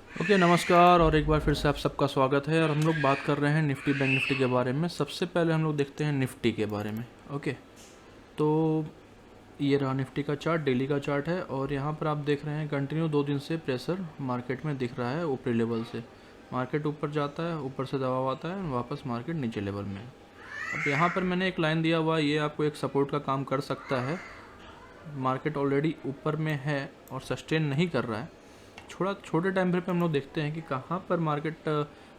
Okay, नमस्कार और एक बार फिर से आप सबका स्वागत है। और हम लोग बात कर रहे हैं निफ्टी बैंक निफ्टी के बारे में। सबसे पहले हम लोग देखते हैं निफ्टी के बारे में। ओके, तो ये रहा निफ्टी का चार्ट, डेली का चार्ट है। और यहाँ पर आप देख रहे हैं कंटिन्यू 2 दिन से प्रेशर मार्केट में दिख रहा है ऊपरी लेवल से। मार्केट ऊपर जाता है, ऊपर से दबाव आता है, वापस मार्केट नीचे लेवल में है। अब यहाँ पर मैंने एक लाइन दिया हुआ है, ये आपको एक सपोर्ट का काम कर सकता है। मार्केट ऑलरेडी ऊपर में है और सस्टेन नहीं कर रहा है। थोड़ा छोटे टाइम फ्रेम पे हम लोग देखते हैं कि कहाँ पर मार्केट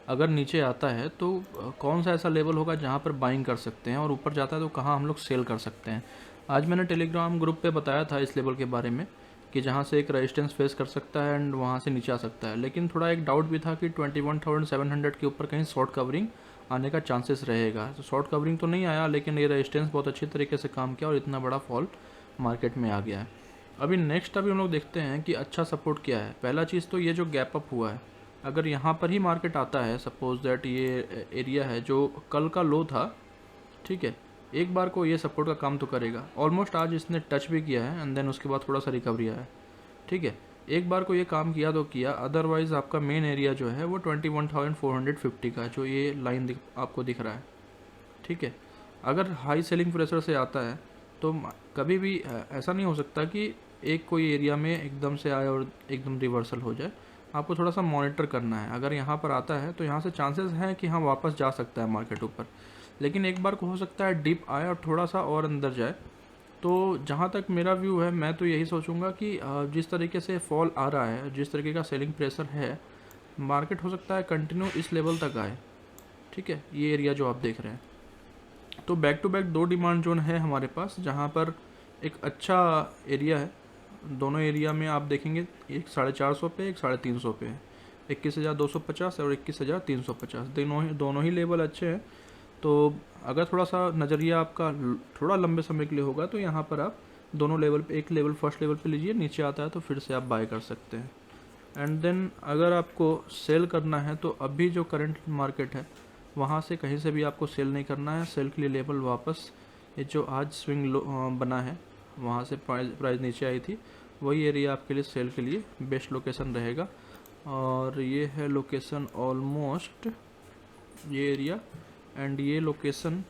अगर नीचे आता है तो कौन सा ऐसा लेवल होगा जहाँ पर बाइंग कर सकते हैं, और ऊपर जाता है तो कहाँ हम लोग सेल कर सकते हैं। आज मैंने टेलीग्राम ग्रुप पे बताया था इस लेवल के बारे में कि जहाँ से एक रेजिस्टेंस फेस कर सकता है एंड वहाँ से नीचे आ सकता है। लेकिन थोड़ा एक डाउट भी था कि 21,700 के ऊपर कहीं शॉर्ट कवरिंग आने का चांसेस रहेगा। तो शॉर्ट कवरिंग तो नहीं आया, लेकिन ये रेजिस्टेंस बहुत अच्छी तरीके से काम किया और इतना बड़ा फॉल मार्केट में आ गया है। अभी नेक्स्ट हम लोग देखते हैं कि अच्छा सपोर्ट क्या है। पहला चीज़ तो ये जो गैप अप हुआ है, अगर यहाँ पर ही मार्केट आता है, सपोज दैट ये एरिया है जो कल का लो था, ठीक है, एक बार को ये सपोर्ट का काम तो करेगा। ऑलमोस्ट आज इसने टच भी किया है एंड देन उसके बाद थोड़ा सा रिकवरी आया है, ठीक है। एक बार को ये काम किया तो किया, अदरवाइज आपका मेन एरिया जो है वो 21,450 का, जो ये लाइन आपको दिख रहा है, ठीक है। अगर हाई सेलिंग प्रेशर से आता है तो कभी भी ऐसा नहीं हो सकता कि एक कोई एरिया में एकदम से आए और एकदम रिवर्सल हो जाए। आपको थोड़ा सा मॉनिटर करना है। अगर यहाँ पर आता है तो यहाँ से चांसेस हैं कि हाँ वापस जा सकता है मार्केट ऊपर, लेकिन एक बार को हो सकता है डिप आए और थोड़ा सा और अंदर जाए। तो जहाँ तक मेरा व्यू है, मैं तो यही सोचूंगा कि जिस तरीके से फॉल आ रहा है, जिस तरीके का सेलिंग प्रेशर है, मार्केट हो सकता है कंटिन्यू इस लेवल तक आए, ठीक है, ये एरिया जो आप देख रहे हैं। तो back to back 2 demand zone है हमारे पास, जहाँ पर एक अच्छा एरिया है। दोनों एरिया में आप देखेंगे, एक 450 पे, एक 350 पे है। 21,250 और 21,350, दोनों ही लेवल अच्छे हैं। तो अगर थोड़ा सा नज़रिया आपका थोड़ा लंबे समय के लिए होगा तो यहाँ पर आप दोनों लेवल पे, एक लेवल फर्स्ट लेवल पे लीजिए, नीचे आता है तो फिर से आप बाय कर सकते हैं। एंड देन अगर आपको सेल करना है तो अभी जो करंट मार्केट है वहाँ से कहीं से भी आपको सेल नहीं करना है। सेल के लिए लेवल वापस ये जो आज स्विंग लो बना है, वहाँ से प्राइस नीचे आई थी, वही एरिया आपके लिए सेल के लिए बेस्ट लोकेशन रहेगा। और ये है लोकेशन ऑलमोस्ट ये एरिया, एंड ये लोकेशन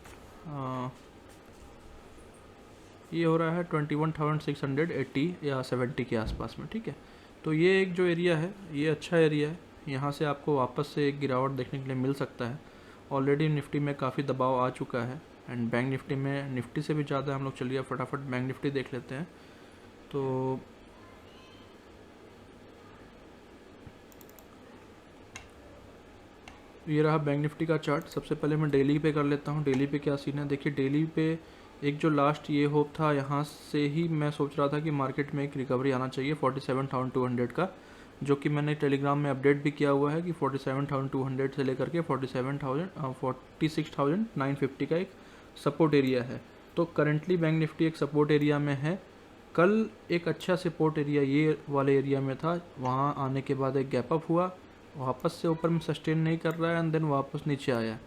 ये हो रहा है 21,680 या 70 के आसपास में, ठीक है। तो ये एक जो एरिया है ये अच्छा एरिया है, यहाँ से आपको वापस से एक गिरावट देखने के लिए मिल सकता है। ऑलरेडी निफ्टी में काफ़ी दबाव आ चुका है एंड बैंक निफ्टी में निफ्टी से भी ज़्यादा हम लोग, चलिए फटाफट बैंक निफ्टी देख लेते हैं। तो ये रहा बैंक निफ्टी का चार्ट। सबसे पहले मैं डेली पे कर लेता हूँ। डेली पे क्या सीन है, देखिए डेली पे एक जो लास्ट ये होप था, यहाँ से ही मैं सोच रहा था कि मार्केट में एक रिकवरी आना चाहिए 47,200 का, जो कि मैंने टेलीग्राम में अपडेट भी किया हुआ है कि 47,200 से लेकर के 46,950 का एक सपोर्ट एरिया है। तो करंटली बैंक निफ्टी एक सपोर्ट एरिया में है। कल एक अच्छा सपोर्ट एरिया ये वाले एरिया में था, वहाँ आने के बाद एक गैप अप हुआ, वापस से ऊपर में सस्टेन नहीं कर रहा है एंड देन वापस नीचे आया।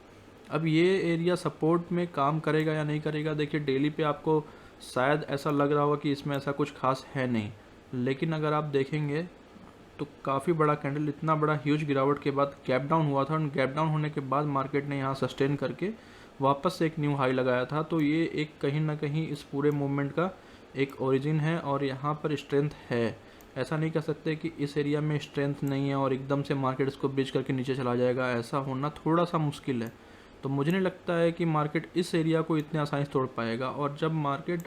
अब ये एरिया सपोर्ट में काम करेगा या नहीं करेगा, देखिए डेली पे आपको शायद ऐसा लग रहा होगा कि इसमें ऐसा कुछ खास है नहीं, लेकिन अगर आप देखेंगे तो काफ़ी बड़ा कैंडल, इतना बड़ा ह्यूज गिरावट के बाद गैप डाउन हुआ था, और गैप डाउन होने के बाद मार्केट ने यहाँ सस्टेन करके वापस से एक न्यू हाई लगाया था। तो ये एक कहीं ना कहीं इस पूरे मूवमेंट का एक ओरिजिन है और यहाँ पर स्ट्रेंथ है। ऐसा नहीं कह सकते कि इस एरिया में स्ट्रेंथ नहीं है और एकदम से मार्केट इसको ब्रीच करके नीचे चला जाएगा, ऐसा होना थोड़ा सा मुश्किल है। तो मुझे नहीं लगता है कि मार्केट इस एरिया को इतने आसानी से तोड़ पाएगा। और जब मार्केट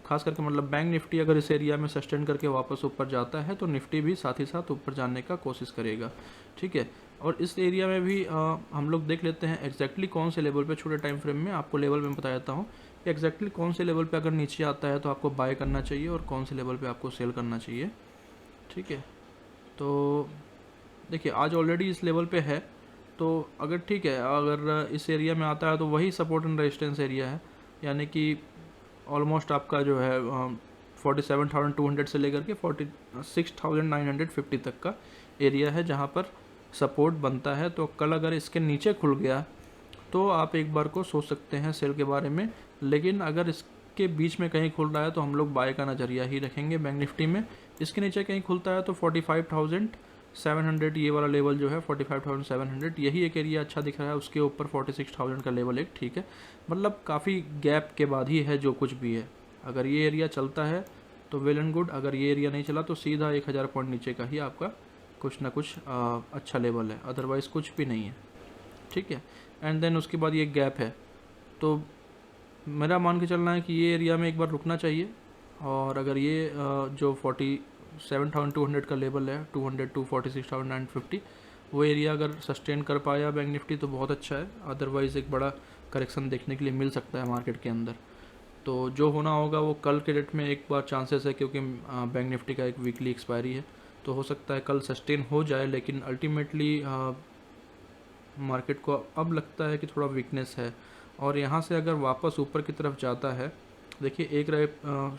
खास करके मतलब बैंक निफ्टी अगर इस एरिया में सस्टेन करके वापस ऊपर जाता है तो निफ्टी भी साथ ही साथ ऊपर जाने का कोशिश करेगा, ठीक है। और इस एरिया में भी हम लोग देख लेते हैं एग्जैक्टली कौन से लेवल पे, छोटे टाइम फ्रेम में आपको लेवल में बता देता हूँ कि एग्जैक्टली कौन से लेवल पे अगर नीचे आता है तो आपको बाय करना चाहिए और कौन से लेवल पे आपको सेल करना चाहिए, ठीक है। तो देखिए आज ऑलरेडी इस लेवल पे है, तो अगर ठीक है, अगर इस एरिया में आता है तो वही सपोर्ट एंड रेजिस्टेंस एरिया है, यानी कि ऑलमोस्ट आपका जो है 47,200 से लेकर के 46,950 तक का एरिया है जहाँ पर सपोर्ट बनता है। तो कल अगर इसके नीचे खुल गया तो आप एक बार को सोच सकते हैं सेल के बारे में, लेकिन अगर इसके बीच में कहीं खुल रहा है तो हम लोग बाय का नज़रिया ही रखेंगे बैंक निफ्टी में। इसके नीचे कहीं खुलता है तो 700 ये वाला लेवल जो है 45,700, यही एक एरिया अच्छा दिख रहा है। उसके ऊपर 46,000 का लेवल एक ठीक है, मतलब काफ़ी गैप के बाद ही है जो कुछ भी है। अगर ये एरिया चलता है तो वेल एंड गुड, अगर ये एरिया नहीं चला तो सीधा 1000 पॉइंट नीचे का ही आपका कुछ ना कुछ अच्छा लेवल है, अदरवाइज़ कुछ भी नहीं है, ठीक है। एंड देन उसके बाद ये गैप है, तो मेरा मान के चलना है कि ये एरिया में एक बार रुकना चाहिए। और अगर ये जो 47,200 का लेवल है, 200 टू 46,950, वो एरिया अगर सस्टेन कर पाया बैंक निफ्टी तो बहुत अच्छा है, अदरवाइज़ एक बड़ा करेक्शन देखने के लिए मिल सकता है मार्केट के अंदर। तो जो होना होगा वो कल के डेट में एक बार चांसेस है, क्योंकि बैंक निफ्टी का एक वीकली एक्सपायरी है, तो हो सकता है कल सस्टेन हो जाए। लेकिन अल्टीमेटली मार्केट को अब लगता है कि थोड़ा वीकनेस है, और यहाँ से अगर वापस ऊपर की तरफ जाता है, देखिए एक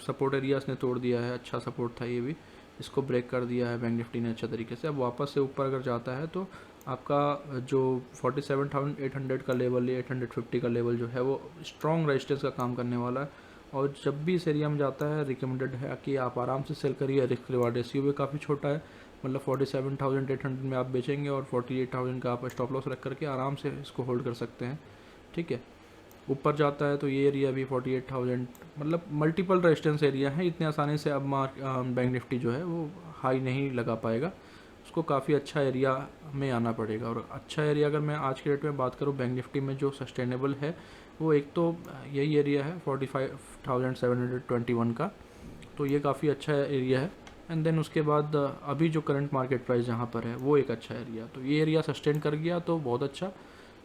सपोर्ट एरिया इसने तोड़ दिया है, अच्छा सपोर्ट था ये भी, इसको ब्रेक कर दिया है बैंक निफ्टी ने अच्छे तरीके से। अब वापस से ऊपर अगर जाता है तो आपका जो 47,800 का लेवल या 850 का लेवल जो है वो स्ट्रॉन्ग रेजिस्टेंस का काम करने वाला है। और जब भी इस एरिया में जाता है रिकमेंडेड है कि आप आराम से सेल करिए, रिस्क रिवार्ड रेशियो भी काफ़ी छोटा है, मतलब 47,800 में आप बेचेंगे और 48,000 का आप स्टॉप लॉस रख करके आराम से इसको होल्ड कर सकते हैं, ठीक है। ऊपर जाता है तो ये एरिया भी 48,000, मतलब मल्टीपल रेजिस्टेंस एरिया है, इतने आसानी से अब बैंक निफ्टी जो है वो हाई नहीं लगा पाएगा, उसको काफ़ी अच्छा एरिया में आना पड़ेगा। और अच्छा एरिया अगर मैं आज के डेट में बात करूँ बैंक निफ्टी में जो सस्टेनेबल है, वो एक तो यही एरिया है 45,721 का, तो ये काफ़ी अच्छा एरिया है। एंड देन उसके बाद अभी जो करंट मार्केट प्राइस जहाँ पर है वो एक अच्छा एरिया, तो ये एरिया सस्टेन कर गया तो बहुत अच्छा,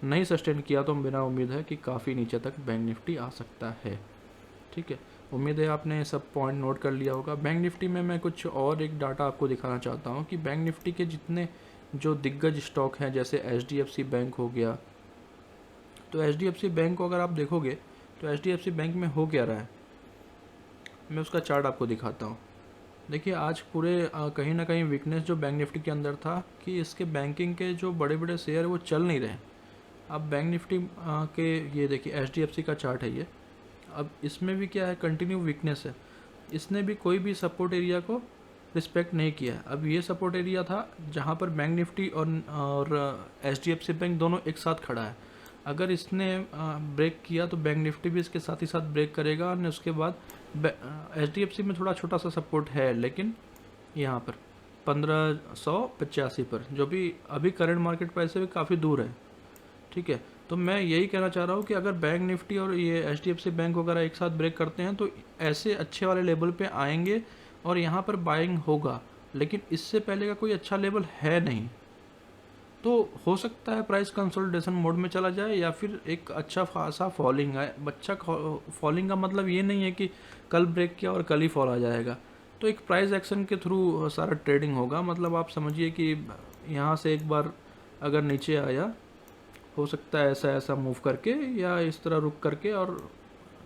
नहीं सस्टेन किया तो मेरा उम्मीद है कि काफ़ी नीचे तक बैंक निफ्टी आ सकता है, ठीक है। उम्मीद है आपने सब पॉइंट नोट कर लिया होगा। बैंक निफ्टी में मैं कुछ और एक डाटा आपको दिखाना चाहता हूँ कि बैंक निफ्टी के जितने जो दिग्गज स्टॉक हैं, जैसे HDFC बैंक हो गया, तो HDFC बैंक को अगर आप देखोगे तो HDFC बैंक में हो क्या रहा है, मैं उसका चार्ट आपको दिखाता हूँ। देखिए आज पूरे कहीं ना कहीं वीकनेस जो बैंक निफ्टी के अंदर था कि इसके बैंकिंग के जो बड़े बड़े शेयर वो चल नहीं रहे। अब बैंक निफ्टी के ये देखिए HDFC का चार्ट है ये, अब इसमें भी क्या है, कंटिन्यू वीकनेस है, इसने भी कोई भी सपोर्ट एरिया को रिस्पेक्ट नहीं किया। अब ये सपोर्ट एरिया था जहाँ पर बैंक निफ्टी और HDFC बैंक दोनों एक साथ खड़ा है, अगर इसने ब्रेक किया तो बैंक निफ्टी भी इसके साथ ही साथ ब्रेक करेगा। और उसके बाद HDFC में थोड़ा छोटा सा सपोर्ट है, लेकिन यहाँ पर 1585 पर, जो भी अभी करंट मार्केट प्राइस से भी काफ़ी दूर है, ठीक है। तो मैं यही कहना चाह रहा हूँ कि अगर बैंक निफ्टी और ये HDFC बैंक वगैरह एक साथ ब्रेक करते हैं तो ऐसे अच्छे वाले लेवल पे आएंगे और यहाँ पर बाइंग होगा, लेकिन इससे पहले का कोई अच्छा लेवल है नहीं, तो हो सकता है प्राइस कंसोलिडेशन मोड में चला जाए या फिर एक अच्छा खासा फॉलिंग आए। अच्छा फॉलिंग का मतलब ये नहीं है कि कल ब्रेक किया और कल ही फॉल आ जाएगा, तो एक प्राइस एक्शन के थ्रू सारा ट्रेडिंग होगा। मतलब आप समझिए कि यहाँ से एक बार अगर नीचे आया, हो सकता है ऐसा ऐसा मूव करके या इस तरह रुक करके और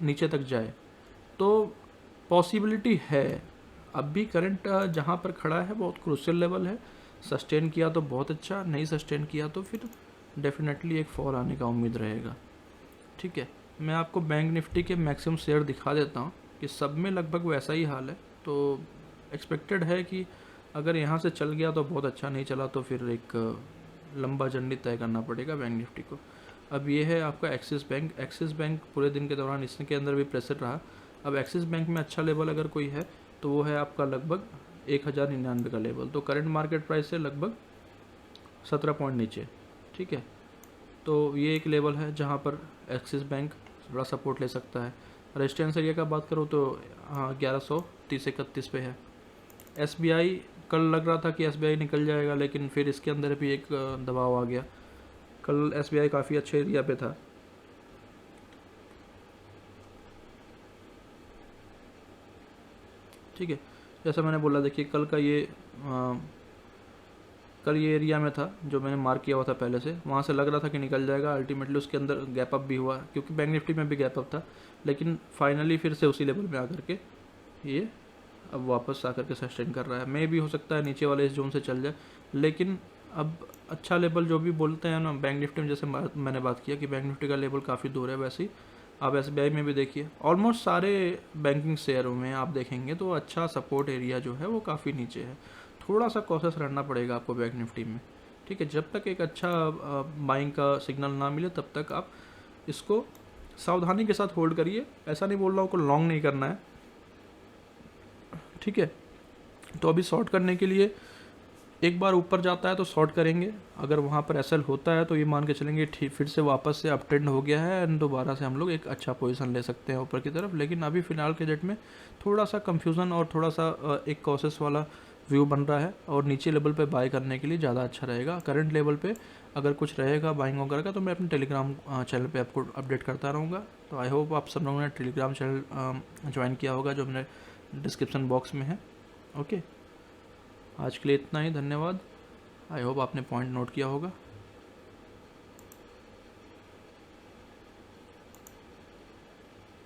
नीचे तक जाए, तो पॉसिबिलिटी है। अब भी करंट जहाँ पर खड़ा है बहुत क्रूशियल लेवल है, सस्टेन किया तो बहुत अच्छा, नहीं सस्टेन किया तो फिर डेफिनेटली एक फॉल आने का उम्मीद रहेगा, ठीक है। मैं आपको बैंक निफ्टी के मैक्सिमम शेयर दिखा देता हूँ कि सब में लगभग वैसा ही हाल है, तो एक्सपेक्टेड है कि अगर यहाँ से चल गया तो बहुत अच्छा, नहीं चला तो फिर एक लंबा जर्नी तय करना पड़ेगा बैंक निफ्टी को। अब ये है आपका एक्सिस बैंक। एक्सिस बैंक पूरे दिन के दौरान इसके अंदर भी प्रेशर रहा। अब एक्सिस बैंक में अच्छा लेवल अगर कोई है तो वो है आपका लगभग 1099 का लेवल, तो करंट मार्केट प्राइस से लगभग 17 पॉइंट नीचे, ठीक है। तो ये एक लेवल है जहाँ पर एक्सिस बैंक बड़ा सपोर्ट ले सकता है। रेजिस्टेंस एरिया का बात करूँ तो 1130-31 पे है। SBI कल लग रहा था कि SBI निकल जाएगा, लेकिन फिर इसके अंदर भी एक दबाव आ गया। कल SBI काफ़ी अच्छे एरिया पे था, ठीक है। जैसा मैंने बोला, देखिए कल ये एरिया में था जो मैंने मार्क किया हुआ था पहले से, वहाँ से लग रहा था कि निकल जाएगा। अल्टीमेटली उसके अंदर गैप अप भी हुआ, क्योंकि बैंक निफ्टी में भी गैप अप था, लेकिन फाइनली फिर से उसी लेवल में आकर के ये अब वापस आकर के सस्टेन कर रहा है। मे भी हो सकता है नीचे वाले इस जोन से चल जाए, लेकिन अब अच्छा लेवल जो भी बोलते हैं ना बैंक निफ्टी में, जैसे मैंने बात किया कि बैंक निफ्टी का लेवल काफ़ी दूर है, वैसे ही आप SBI में भी देखिए, ऑलमोस्ट सारे बैंकिंग शेयरों में आप देखेंगे तो अच्छा सपोर्ट एरिया जो है वो काफ़ी नीचे है। थोड़ा सा कॉशियस रहना पड़ेगा आपको बैंक निफ्टी में, ठीक है। जब तक एक अच्छा बाइंग का सिग्नल ना मिले तब तक आप इसको सावधानी के साथ होल्ड करिए। ऐसा नहीं बोल रहा हूँ को लॉन्ग नहीं करना है, ठीक है। तो अभी शॉर्ट करने के लिए एक बार ऊपर जाता है तो शॉर्ट करेंगे, अगर वहाँ पर एसएल होता है तो ये मान के चलेंगे ठीक फिर से वापस से अप ट्रेंड हो गया है एंड दोबारा से हम लोग एक अच्छा पोजीशन ले सकते हैं ऊपर की तरफ। लेकिन अभी फ़िलहाल के डेट में थोड़ा सा कंफ्यूजन और थोड़ा सा एक कॉशियस वाला व्यू बन रहा है, और नीचे लेवल पे बाय करने के लिए ज़्यादा अच्छा रहेगा। करंट लेवल पे अगर कुछ रहेगा बाइंग वगैरह का तो मैं अपने टेलीग्राम चैनल पे आपको अपडेट करता रहूँगा। तो आई होप आप सब लोगों ने टेलीग्राम चैनल ज्वाइन किया होगा जो मैंने डिस्क्रिप्शन बॉक्स में है। ओके, आज के लिए इतना ही, धन्यवाद। आई होप आपने पॉइंट नोट किया होगा।